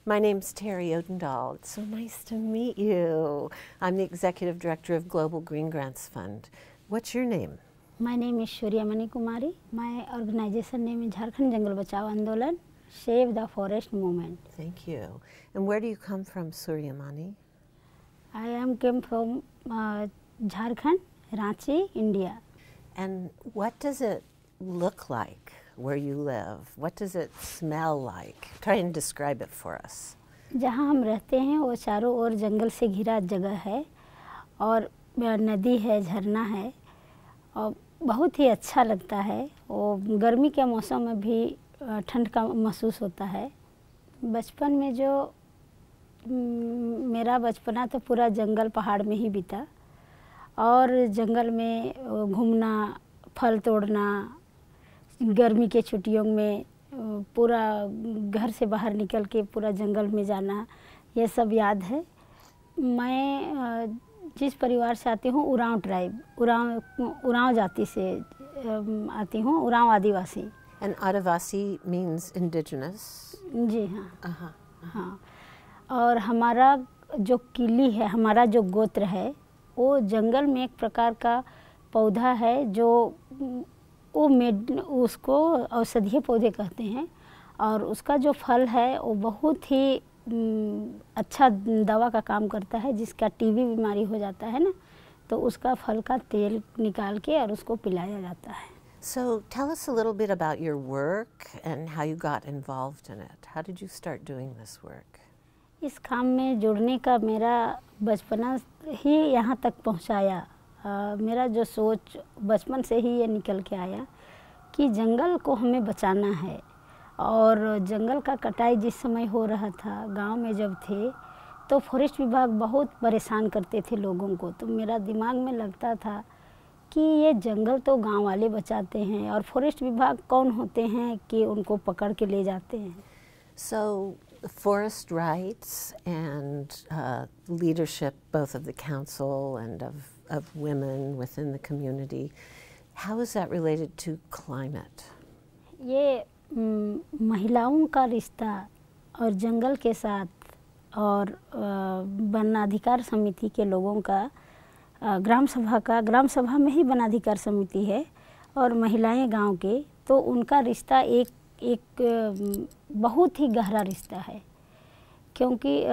My name's Terry Odendahl. It's so nice to meet you. I'm the Executive Director of Global Green Grants Fund. What's your name? My name is Suryamani Kumari. My organization name is Jharkhand Jangal Bachao Andolan, Save the Forest Movement. Thank you. And where do you come from, Suryamani? Came from Jharkhand, Ranchi, India. And what does it look like where you live? What does it smell like? Try and describe it for us. जहाँ हम रहते हैं वो चारों ओर जंगल से घिरा जगह है और नदी है, झरना है और बहुत ही अच्छा लगता है। और गर्मी के मौसम में भी ठंड का महसूस होता है। बचपन में जो मेरा बचपना तो पूरा जंगल पहाड़ में ही बीता और जंगल में घूमना, फल तोड़ना, गर्मी के छुट्टियों में पूरा घर से बाहर निकल के पूरा जंगल में जाना, ये सब याद है। मैं जिस परिवार से आती हूँ उरांव ट्राइब, उरांव जाति से आती हूँ, उरांव आदिवासी। And Adivasi means indigenous? जी हाँ। हाँ, और हमारा जो किली है, हमारा जो गोत्र है, वो जंगल में एक प्रकार का पौधा है जो उसको औषधीय पौधे कहते हैं और उसका जो फल है वो बहुत ही अच्छा दवा का काम करता है। जिसका टीबी बीमारी हो जाता है ना, तो उसका फल का तेल निकाल के और उसको पिलाया जाता है। So tell us a little bit about your work and how you got involved in it. How did you start doing this work? इस काम में जुड़ने का मेरा बचपना ही यहाँ तक पहुँचाया। मेरा जो सोच बचपन से ही ये निकल के आया कि जंगल को हमें बचाना है। और जंगल का कटाई जिस समय हो रहा था, गांव में जब थे तो फॉरेस्ट विभाग बहुत परेशान करते थे लोगों को। तो मेरा दिमाग में लगता था कि ये जंगल तो गांव वाले बचाते हैं और फॉरेस्ट विभाग कौन होते हैं कि उनको पकड़ के ले जाते हैं। So forest rights and leadership, both of the council and of women within the community, how is that related to climate? ये महिलाओं का रिश्ता और जंगल के साथ और वनाधिकार समिति के लोगों का, ग्राम सभा में ही वनाधिकार समिति है और महिलाएं गांव के, तो उनका रिश्ता एक बहुत ही गहरा रिश्ता है। क्योंकि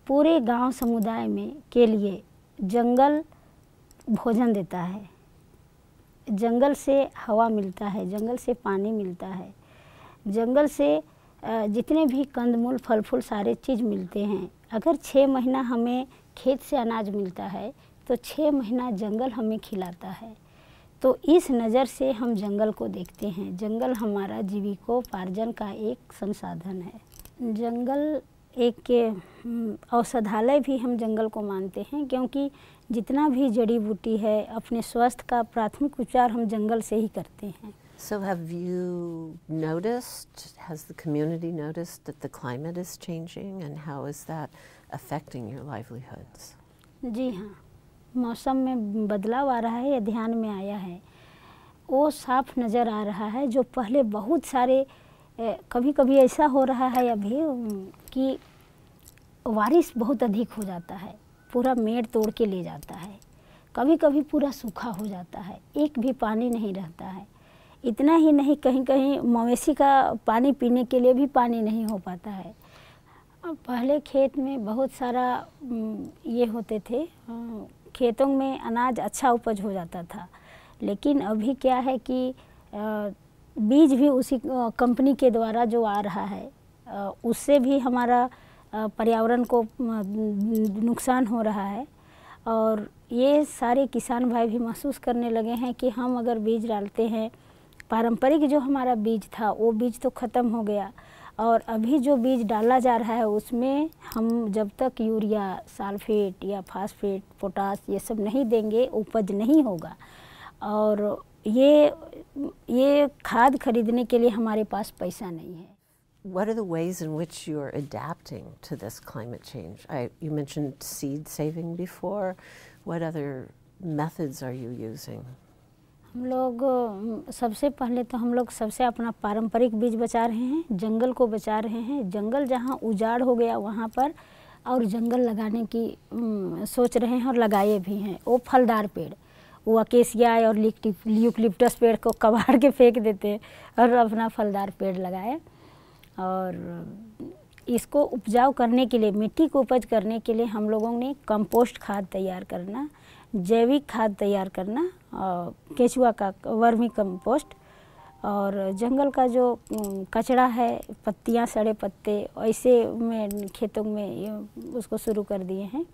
पूरे गांव समुदाय में के लिए जंगल भोजन देता है, जंगल से हवा मिलता है, जंगल से पानी मिलता है, जंगल से जितने भी कंदमूल फल फूल सारे चीज़ मिलते हैं। अगर 6 महीना हमें खेत से अनाज मिलता है तो 6 महीना जंगल हमें खिलाता है। तो इस नज़र से हम जंगल को देखते हैं। जंगल हमारा जीविकोपार्जन का एक संसाधन है। जंगल एक औषधालय भी हम जंगल को मानते हैं, क्योंकि जितना भी जड़ी बूटी है अपने स्वास्थ्य का प्राथमिक उपचार हम जंगल से ही करते हैं। So have you noticed, has the community noticed that the climate is changing and how is that affecting your livelihoods? जी हाँ, मौसम में बदलाव आ रहा है, ये ध्यान में आया है। वो साफ नज़र आ रहा है। जो पहले बहुत सारे कभी कभी ऐसा हो रहा है अभी कि बारिश बहुत अधिक हो जाता है, पूरा मेड़ तोड़ के ले जाता है। कभी कभी पूरा सूखा हो जाता है, एक भी पानी नहीं रहता है। इतना ही नहीं, कहीं कहीं मवेशी का पानी पीने के लिए भी पानी नहीं हो पाता है। पहले खेत में बहुत सारा ये होते थे, खेतों में अनाज अच्छा उपज हो जाता था। लेकिन अभी क्या है कि बीज भी उसी कंपनी के द्वारा जो आ रहा है, उससे भी हमारा पर्यावरण को नुकसान हो रहा है। और ये सारे किसान भाई भी महसूस करने लगे हैं कि हम अगर बीज डालते हैं, पारंपरिक जो हमारा बीज था वो बीज तो ख़त्म हो गया और अभी जो बीज डाला जा रहा है उसमें हम जब तक यूरिया, सल्फेट या फास्फेट, पोटास ये सब नहीं देंगे उपज नहीं होगा। और ये खाद खरीदने के लिए हमारे पास पैसा नहीं है। What are the ways in which you're adapting to this climate change? You mentioned seed saving before. What other methods are you using? हम लोग सबसे पहले तो हम लोग सबसे अपना पारंपरिक बीज बचा रहे हैं, जंगल को बचा रहे हैं। जंगल जहाँ उजाड़ हो गया वहाँ पर और जंगल लगाने की सोच रहे हैं और लगाए भी हैं। वो फलदार पेड़, वो अकेसिया और यूकलिप्टस पेड़ को कबाड़ के फेंक देते हैं और अपना फलदार पेड़ लगाए। और इसको उपजाऊ करने के लिए, मिट्टी को उपज करने के लिए हम लोगों ने कंपोस्ट खाद तैयार करना, जैविक खाद तैयार करना, केचुआ का वर्मी कंपोस्ट, और जंगल का जो कचरा है, पत्तियां, सड़े पत्ते, ऐसे में खेतों में उसको शुरू कर दिए हैं।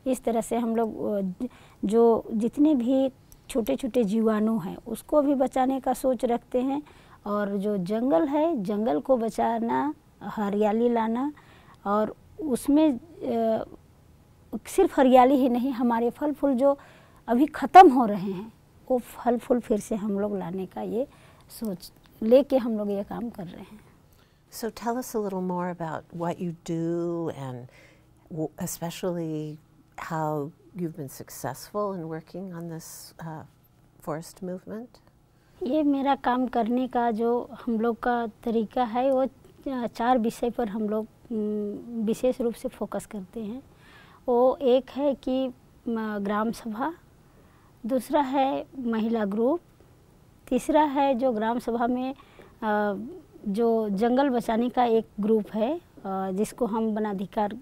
इस तरह से हम लोग जो जितने भी छोटे छोटे जीवाणु हैं उसको भी बचाने का सोच रखते हैं। और जो जंगल है, जंगल को बचाना, हरियाली लाना, और उसमें सिर्फ हरियाली ही नहीं, हमारे फल फूल जो अभी ख़त्म हो रहे हैं वो फल फूल फिर से हम लोग लाने का ये सोच लेके हम लोग ये काम कर रहे हैं। So tell us a little more about what you do and especially how you've been successful in working on this forest movement. ये मेरा काम करने का जो हम लोग का तरीका है वो 4 विषय पर हम लोग विशेष रूप से फोकस करते हैं। वो एक है कि ग्राम सभा, दूसरा है महिला ग्रुप, तीसरा है जो ग्राम सभा में जो जंगल बचाने का एक ग्रुप है जिसको हम वनाधिकार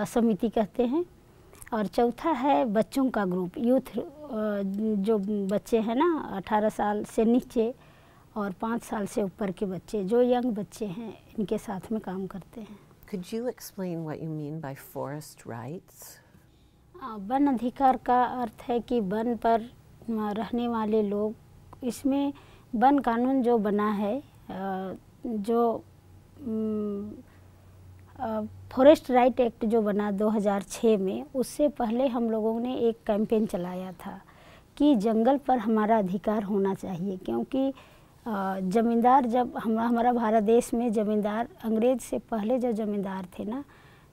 समिति कहते हैं, और चौथा है बच्चों का ग्रुप, यूथ, जो बच्चे हैं ना 18 साल से नीचे और 5 साल से ऊपर के बच्चे, जो यंग बच्चे हैं, इनके साथ में काम करते हैं। Could you explain what you mean by forest rights? One अधिकार का अर्थ है कि वन पर रहने वाले लोग, इसमें वन कानून जो बना है, जो फॉरेस्ट राइट एक्ट जो बना 2006 में, उससे पहले हम लोगों ने एक कैंपेन चलाया था कि जंगल पर हमारा अधिकार होना चाहिए। क्योंकि ज़मींदार, जब हमारा भारत देश में ज़मींदार, अंग्रेज से पहले जब ज़मींदार थे ना,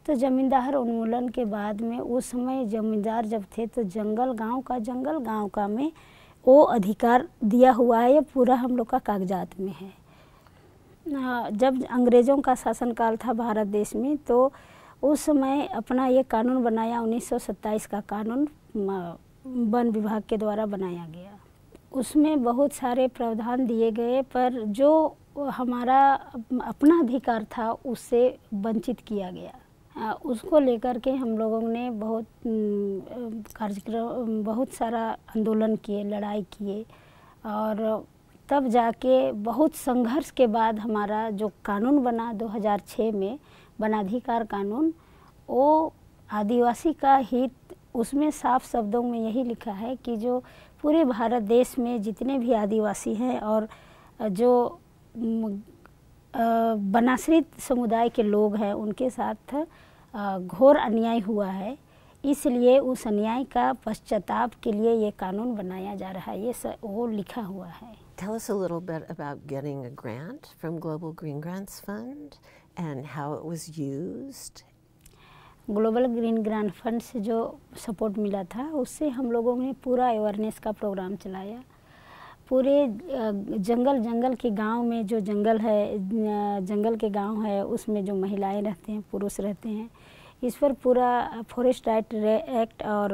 तो ज़मींदार उन्मूलन के बाद में उस समय ज़मींदार जब थे तो जंगल गांव का में वो अधिकार दिया हुआ है, ये पूरा हम लोग का कागजात में है। जब अंग्रेज़ों का शासनकाल था भारत देश में, तो उस समय अपना ये कानून बनाया, 1927 का कानून वन विभाग के द्वारा बनाया गया। उसमें बहुत सारे प्रावधान दिए गए, पर जो हमारा अपना अधिकार था उससे वंचित किया गया। उसको लेकर के हम लोगों ने बहुत कार्यक्रम, बहुत सारा आंदोलन किए, लड़ाई किए, और तब जाके बहुत संघर्ष के बाद हमारा जो कानून बना 2006 में, वनाधिकार कानून, वो आदिवासी का हित, उसमें साफ शब्दों में यही लिखा है कि जो पूरे भारत देश में जितने भी आदिवासी हैं और जो वनाश्रित समुदाय के लोग हैं, उनके साथ घोर अन्याय हुआ है, इसलिए उस अन्याय का पश्चाताप के लिए ये कानून बनाया जा रहा है। ये वो लिखा हुआ है। Tell us a little bit about getting a grant from Global Green Grants Fund and how it was used. Global green grant fund से जो सपोर्ट मिला था, उससे हम लोगों ने पूरा अवेयरनेस का प्रोग्राम चलाया। पूरे जंगल के गांव में, जो जंगल के गांव है, उसमें जो महिलाएं रहते हैं, पुरुष रहते हैं, इस पर पूरा फॉरेस्ट राइट एक्ट और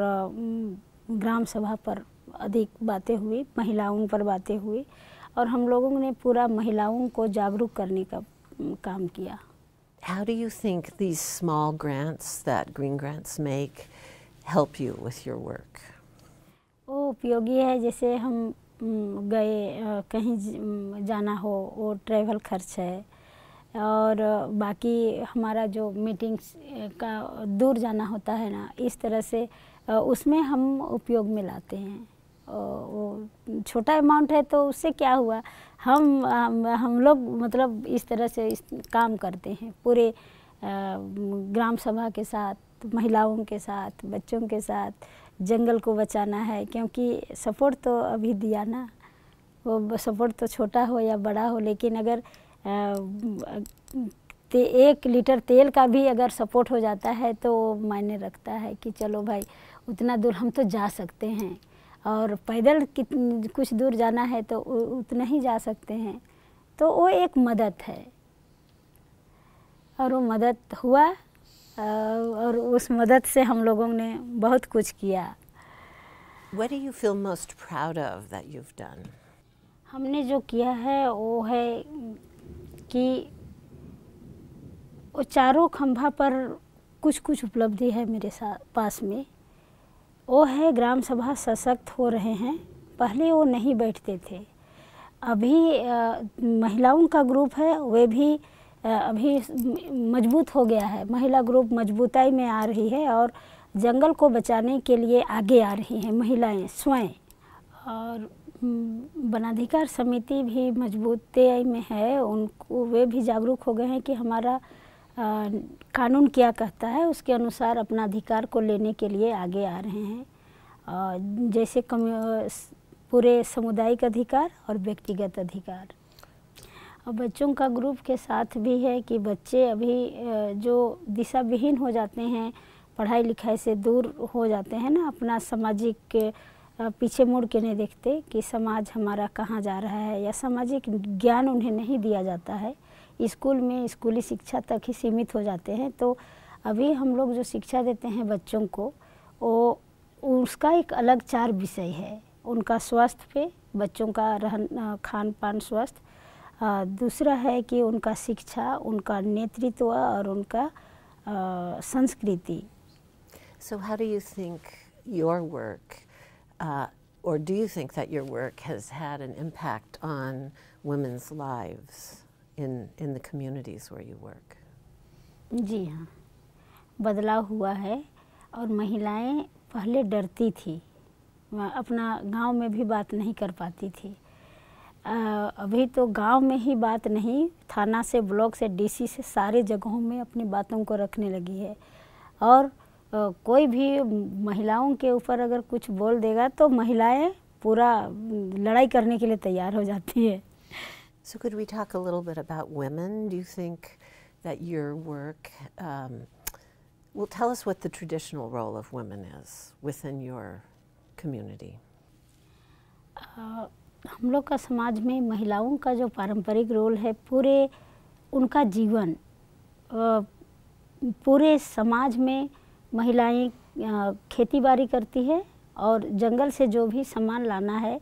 ग्राम सभा पर अधिक बातें हुई, महिलाओं पर बातें हुई, और हम लोगों ने पूरा महिलाओं को जागरूक करने का काम किया। How do you think these small grants that Green Grants make help you with your work? वो उपयोगी है। जैसे हम गए कहीं जाना हो, वो ट्रैवल खर्च है, और बाकी हमारा जो मीटिंग्स का दूर जाना होता है ना, इस तरह से उसमें हम उपयोग में लाते हैं। वो छोटा अमाउंट है तो उससे क्या हुआ, हम लोग मतलब इस तरह से काम करते हैं पूरे ग्राम सभा के साथ, महिलाओं के साथ, बच्चों के साथ। जंगल को बचाना है, क्योंकि सपोर्ट तो अभी दिया ना, वो सपोर्ट तो छोटा हो या बड़ा हो, लेकिन अगर 1 लीटर तेल का भी अगर सपोर्ट हो जाता है तो मायने रखता है कि चलो भाई, उतना दूर हम तो जा सकते हैं। और पैदल कुछ दूर जाना है तो उतना ही जा सकते हैं। तो वो एक मदद है और वो मदद हुआ और उस मदद से हम लोगों ने बहुत कुछ किया। What do you feel most proud of that you've done? हमने जो किया है वो है कि वो चारों खंभा पर कुछ कुछ उपलब्धि है मेरे पास में। वो है ग्राम सभा सशक्त हो रहे हैं, पहले वो नहीं बैठते थे। अभी महिलाओं का ग्रुप है, वे भी अभी मजबूत हो गया है। महिला ग्रुप मजबूताई में आ रही है और जंगल को बचाने के लिए आगे आ रही हैं महिलाएं स्वयं। और वनाधिकार समिति भी मजबूती में है, उनको वे भी जागरूक हो गए हैं कि हमारा कानून क्या कहता है, उसके अनुसार अपना अधिकार को लेने के लिए आगे आ रहे हैं। जैसे पूरे सामुदायिक अधिकार और व्यक्तिगत अधिकार। और बच्चों का ग्रुप के साथ भी है कि बच्चे अभी जो दिशा विहीन हो जाते हैं, पढ़ाई लिखाई से दूर हो जाते हैं ना, अपना सामाजिक पीछे मुड़ के नहीं देखते कि समाज हमारा कहाँ जा रहा है, या सामाजिक ज्ञान उन्हें नहीं दिया जाता है। स्कूल में स्कूली शिक्षा तक ही सीमित हो जाते हैं। तो अभी हम लोग जो शिक्षा देते हैं बच्चों को, वो उसका एक अलग 4 विषय है। उनका स्वास्थ्य पे, बच्चों का रहन खान पान स्वस्थ, दूसरा है कि उनका शिक्षा, उनका नेतृत्व और उनका संस्कृति। So how do you think your work, or do you think that your work has had an impact on women's lives in the communities where you work? जी हाँ, बदलाव हुआ है। और महिलाएं पहले डरती थी, अपना गांव में भी बात नहीं कर पाती थी। अभी तो गांव में ही बात नहीं, थाना से, ब्लॉक से, डीसी से, सारे जगहों में अपनी बातों को रखने लगी है। और कोई भी महिलाओं के ऊपर अगर कुछ बोल देगा तो महिलाएं पूरा लड़ाई करने के लिए तैयार हो जाती है। So could we talk a little bit about women? Do you think that your work, well, tell us what the traditional role of women is within your community. हम लोग का समाज में महिलाओं का जो पारंपरिक रोल है, पूरे उनका जीवन, पूरे समाज में महिलाएं खेती बाड़ी करती है और जंगल से जो भी सामान लाना है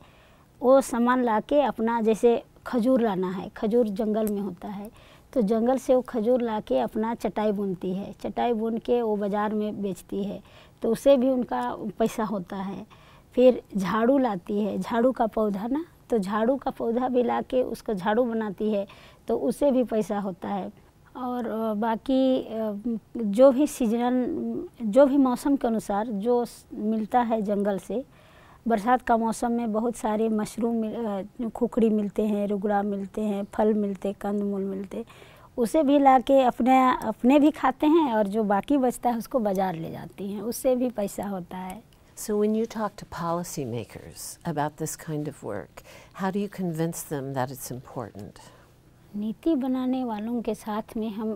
वो सामान लाके अपना, जैसे खजूर लाना है, खजूर जंगल में होता है, तो जंगल से वो खजूर लाके अपना चटाई बुनती है, चटाई बुन के वो बाज़ार में बेचती है, तो उससे भी उनका पैसा होता है। फिर झाड़ू लाती है, झाड़ू का पौधा ना, तो झाड़ू का पौधा भी लाके उसका झाड़ू बनाती है, तो उससे भी पैसा होता है। और बाकी जो भी सीजनल, जो भी मौसम के अनुसार जो मिलता है जंगल से, बरसात का मौसम में बहुत सारे मशरूम, खुखड़ी मिलते हैं, रुगड़ा मिलते हैं, फल मिलते, कंदमूल मिलते, उसे भी लाके अपने भी खाते हैं और जो बाकी बचता है उसको बाज़ार ले जाती हैं, उससे भी पैसा होता है। So when you talk to policymakers about this kind of work, how do you convince them that it's important? नीति बनाने वालों के साथ में हम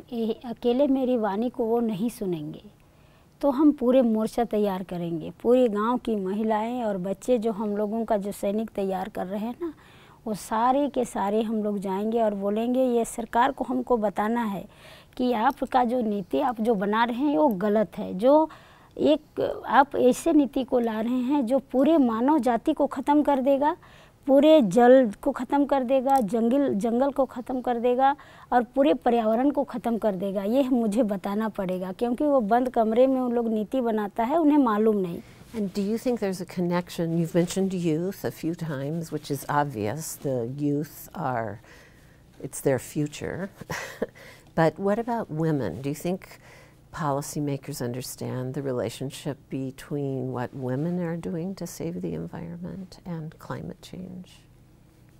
अकेले मेरी वाणी को वो नहीं सुनेंगे, तो हम पूरे मोर्चा तैयार करेंगे। पूरे गांव की महिलाएं और बच्चे जो हम लोगों का जो सैनिक तैयार कर रहे हैं ना, वो सारे के सारे हम लोग जाएंगे और बोलेंगे ये सरकार को हमको बताना है कि आपका जो नीति आप जो बना रहे हैं वो गलत है। जो एक आप ऐसे नीति को ला रहे हैं जो पूरे मानव जाति को ख़त्म कर देगा, पूरे जल को ख़त्म कर देगा, जंगल को ख़त्म कर देगा और पूरे पर्यावरण को ख़त्म कर देगा। ये मुझे बताना पड़ेगा, क्योंकि वो बंद कमरे में उन लोग नीति बनाता है, उन्हें मालूम नहीं। And do you think there's a connection? You've mentioned youth a few times, which is obvious. The youth are, it's their future. But what about women? Do you think policymakers understand the relationship between what women are doing to save the environment and climate change?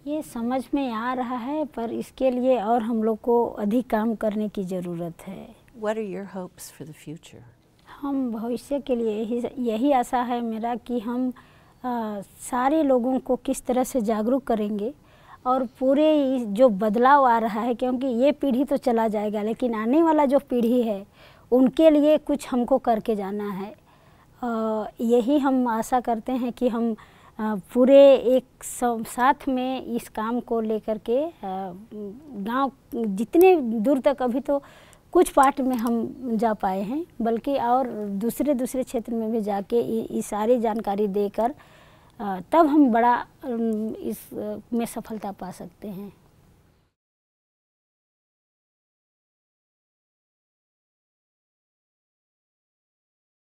ये समझ में आ रहा है, पर इसके लिए और हम लोग को अधिक काम करने की ज़रूरत है। What are your hopes for the future? हम भविष्य के लिए यही आशा है मेरा कि हम सारे लोगों को किस तरह से जागरूक करेंगे और पूरे जो बदलाव आ रहा है, क्योंकि ये पीढ़ी तो चला जाएगा, लेकिन आने वाला जो पीढ़ी है उनके लिए कुछ हमको करके जाना है। यही हम आशा करते हैं कि हम पूरे एक साथ में इस काम को लेकर के गांव जितने दूर तक अभी तो कुछ पार्ट में हम जा पाए हैं, बल्कि और दूसरे दूसरे क्षेत्र में भी जाके ये सारी जानकारी देकर तब हम बड़ा इस में सफलता पा सकते हैं।